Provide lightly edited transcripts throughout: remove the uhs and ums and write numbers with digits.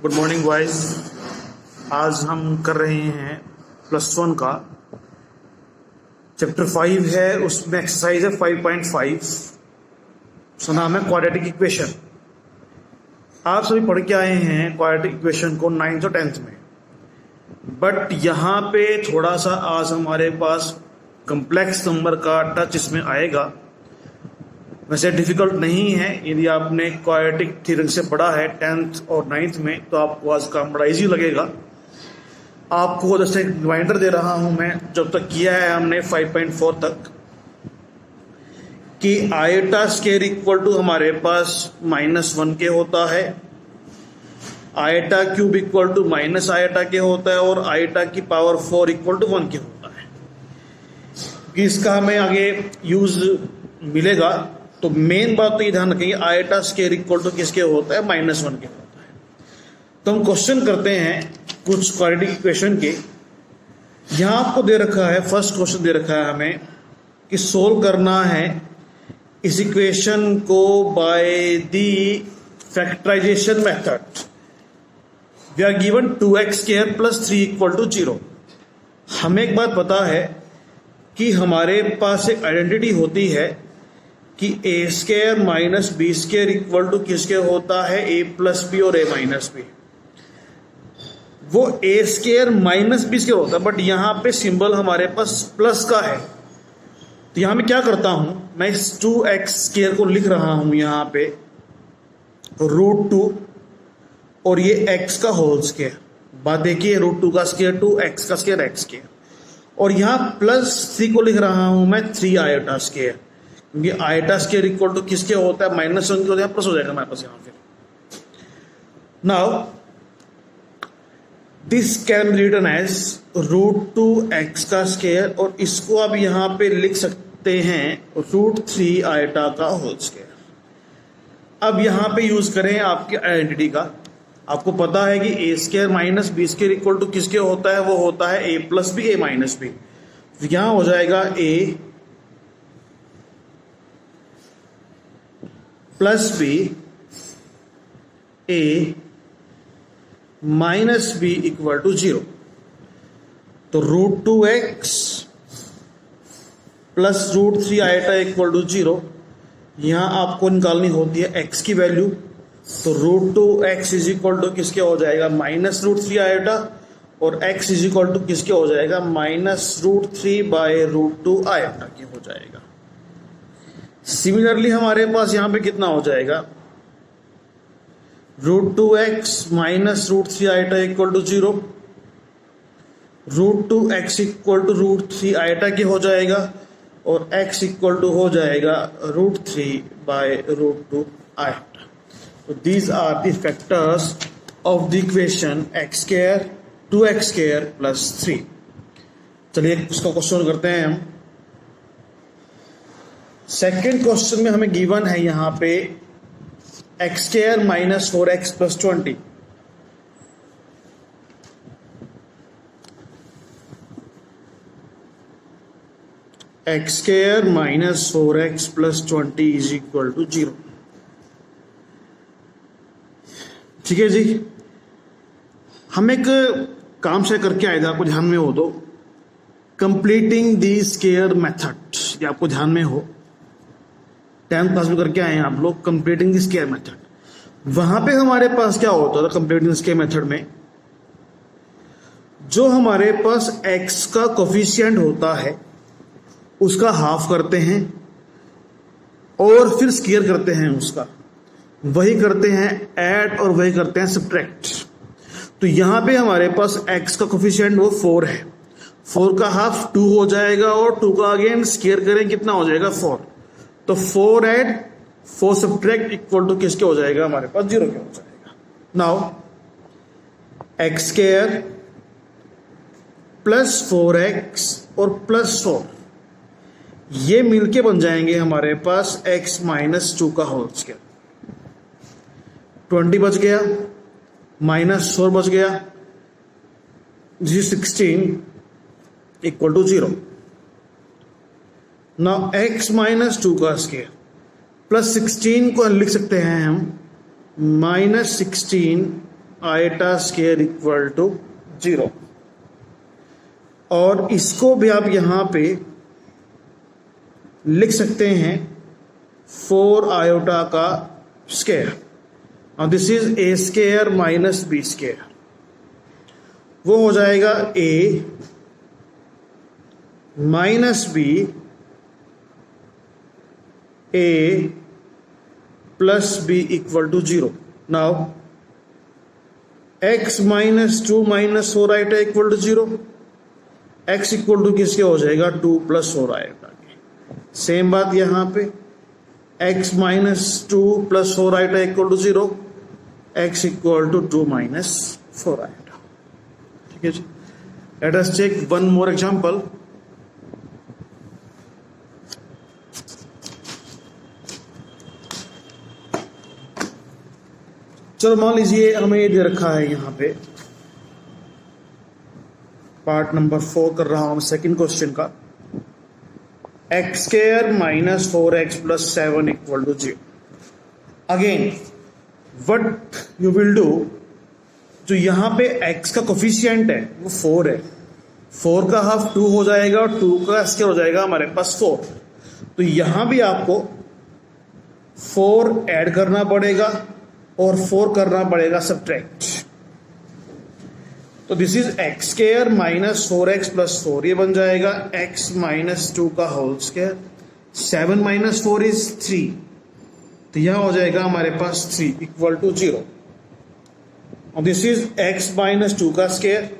Good morning boys. आज हम कर रहे हैं +1 का चैप्टर 5 है, उसमें एक्सरसाइज है 5.5। उसका नाम है क्वाड्रेटिक इक्वेशन। आप सभी पढ़ के आए हैं क्वाड्रेटिक इक्वेशन को 9th और 10th में, बट यहाँ पे थोड़ा सा आज हमारे पास कम्प्लेक्स नंबर का टच इसमें आएगा। वैसे डिफिकल्ट नहीं है, यदि आपने क्वाड्रेटिक थ्योरम से पढ़ा है 10th और 9th में तो आपको आज काम बड़ा इजी लगेगा। आपको जैसे एक रिमाइंडर दे रहा हूं मैं, जब तक किया है हमने 5.4 तक, कि आयटा स्क्वायर इक्वल टू हमारे पास -1 के होता है, iota cube equal to minus iota के होता है, और आयटा की पावर 4 इक्वल टू 1 के होता है। कि इसका हमें आगे यूज मिलेगा, तो मेन बात तो ये ध्यान रखेंगे आयटा स्क्वायर इक्वल टू किसके होता है, -1 के होता है। तो हम क्वेश्चन करते हैं कुछ क्वाड्रेटिक इक्वेशन के। यहां आपको दे रखा है, फर्स्ट क्वेश्चन दे रखा है हमें कि सोल्व करना है इस इक्वेशन को by the factorization method. We are given 2x² + 3 = 0। हमें एक बात पता है कि हमारे पास एक आइडेंटिटी होती है कि a² - b² इक्वल टू किसके होता है, a + b और a - b। वो a² - b² होता है, बट यहां पे सिंबल हमारे पास प्लस का है। तो यहां मैं क्या करता हूं, मैं इस 2x² को लिख रहा हूं यहां पे √2 और ये x का होल स्क्वायर। बात देखिए, √2 का स्क्वायर 2, x का स्क्वायर x², और यहां +3 को लिख रहा हूं मैं 3 आयटा स्क्वायर, क्योंकि आयटा स्क्वायर इक्वल टू किसके होता है, -1 के होता है, प्लस हो जाएगा हमारे पास यहां फिर। Now this can be written as √2x का स्क्वायर, और इसको आप यहां पे लिख सकते हैं √3 आयटा का होल स्क्वायर। अब यहां पे यूज करें आपके आइडेंटिटी का। आपको पता है कि a² - b² इक्वल टू किसके होता है, वो होता है a + b, a - b। तो यहां हो जाएगा a + b, a - b = 0। तो √2x + √3 आयटा = 0। यहां आपको निकालनी होती है x की वैल्यू, तो √2x = किसके हो जाएगा, -√3 आयटा, और x = किसके हो जाएगा, -√3/√2 आयटा की हो जाएगा। सिमिलरली हमारे पास यहां पे कितना हो जाएगा, √2x - √3 आयटा = 0, √2x = √3 आयटा की हो जाएगा, और x = हो जाएगा √3/√2 आयटा। तो these are the factors of the equation x², 2x² + 3। चलिए इसका क्वेश्चन करते हैं हम। सेकेंड क्वेश्चन में हमें गिवन है यहां पे x² - 4x + 20। x² - 4x + 20 = 0। ठीक है जी। हम एक काम से करके आए थे, आपको ध्यान में हो तो, कंप्लीटिंग दी स्क्वायर मेथड। ये आपको ध्यान में हो, 10th क्लास में करके आए हैं आप लोग, कंप्लीटिंग दी स्क्वायर मेथड। वहां पे हमारे पास क्या होता था कंप्लीटिंग दी स्क्वायर मेथड में, जो हमारे पास x का कोफिशिएंट होता है उसका हाफ करते हैं और फिर स्क्वायर करते हैं उसका, वही करते हैं ऐड और वही करते हैं सब्ट्रैक्ट। तो यहां पे हमारे पास x का कोफिशिएंट वो 4 है, 4 का हाफ 2 हो जाएगा, और 2 का अगेन स्क्वायर करें कितना हो जाएगा, 4। तो 4 ऐड 4 सब्ट्रैक्ट इक्वल टू किसके हो जाएगा, हमारे पास 0 के हो जाएगा। नाउ x² + 4x और +4 ये मिलके बन जाएंगे हमारे पास x - 2 का होल स्क्वायर। 20 बच गया, -4 बच गया, 16 = 0। नाउ x - 2 का स्क्वायर +16 को लिख सकते हैं हम -16 आयटा स्केयर इक्वल टू 0। और इसको भी आप यहां पे लिख सकते हैं 4 आयोटा का स्केयर। और this is a square minus b square, वो हो जाएगा a minus B A plus B equal to 0। Now x minus 2 minus 4 iota equal to 0। x equal to किसके हो जाएगा 2 प्लस 4 आयोटा के। सेम बात यहां पे x minus 2 plus 4 iota equal to 0, x equal to 2 minus 4 iota. ठीक है जी। Let us take one more example. चलो मान लीजिए हमें ये दे रखा है यहां पे पार्ट नंबर 4 कर रहा हूं सेकंड क्वेश्चन का, X square minus 4x plus 7 equal to 0। Again what you will do, जो यहां पे x का कोफिशिएंट है वो 4 है, 4 का हाफ 2 हो जाएगा और 2 का स्क्वायर हो जाएगा हमारे पास 4। तो यहां भी आपको 4 ऐड करना पड़ेगा और 4 करना पड़ेगा सब्ट्रैक्ट। तो this is x square minus 4x plus 4, ये बन जाएगा x माइनस 2 का होल स्क्वायर। 7 माइनस 4 इज 3, तो यह हो जाएगा हमारे पास 3 इक्वल टू 0। और दिस इज x माइनस 2 का स्क्वायर।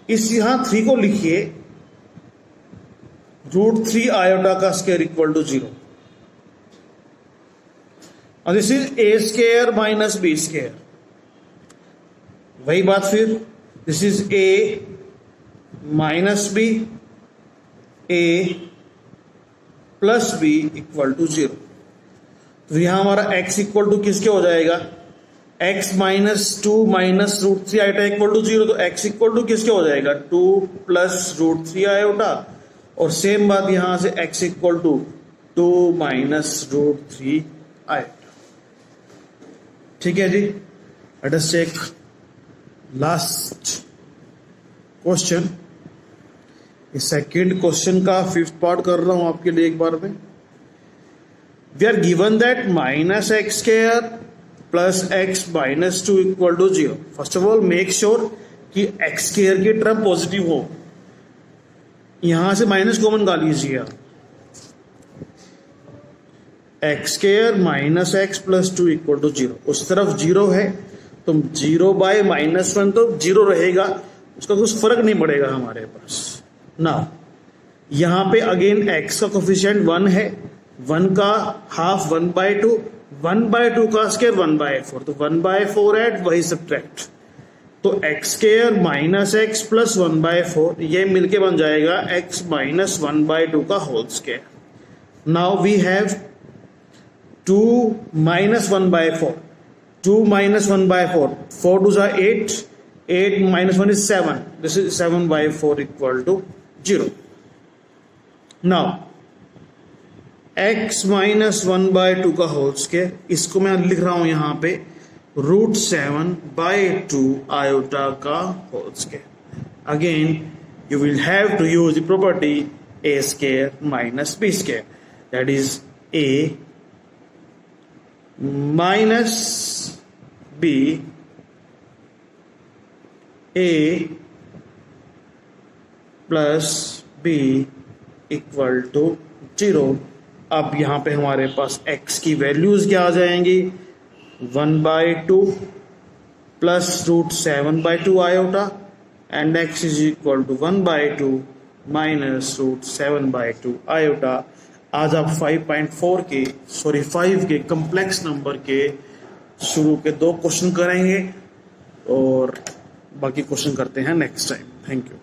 इस यहां 3 को लिखिए √3 आयोटा का स्क्वायर इक्वल टू 0। और this is A square minus B square, वही बात फिर this is A minus B A plus B equal to 0। तो यहां हमारा x इक्वल टू किसके हो जाएगा, x minus 2 minus √3 iota equal to 0। तो x इक्वल टू किसके हो जाएगा 2 प्लस √3 आयोटा। और सेम बात यहां से x equal to 2 minus √3 iota. ठीक है जी। Let us take last question. इस सेकेंड क्वेश्चन का 5th पार्ट कर रहा हूं आपके लिए एक बार में। We are given that minus X square plus x minus 2 equal to 0। First of all make sure कि एक्स स्क्वायर की टर्म पॉजिटिव हो। यहां से माइनस कॉमन निकाल लीजिए आप। X square minus X plus 2 equal to 0, उस तरफ 0 है तो 0 बाय माइनस 1 तो 0 रहेगा, उसका कुछ फर्क नहीं पड़ेगा हमारे पास ना। यहां पे अगेन x का कोफिशिएंट 1 है, 1 का हाफ 1/2, 1/2 का स्क्वायर 1/4, तो 1/4 ऐड वही सब्ट्रैक्ट। तो X square minus X plus 1/4 ये मिलके बन जाएगा x माइनस 1/2 का whole square. Now we have 2 minus 1/4, 2 minus 1/4, 4 2s are 8, 8 minus 1 is 7, this is 7/4 equal to 0. Now x minus 1/2 का होल स्क्वायर, इसको मैं लिख रहा हूं यहां पे √7/2 आयोटा का whole square. Again you will have to use the property a square minus b square, that is a minus b a plus b equal to 0। अब यहां पे हमारे पास x की वैल्यूज क्या आ जाएंगी, 1/2 plus √7/2 iota and x is equal to 1/2 minus √7/2 iota. आज आप 5 के कम्प्लेक्स नंबर के शुरू के 2 क्वेश्चन करेंगे और बाकी क्वेश्चन करते हैं नेक्स्ट टाइम। Thank you.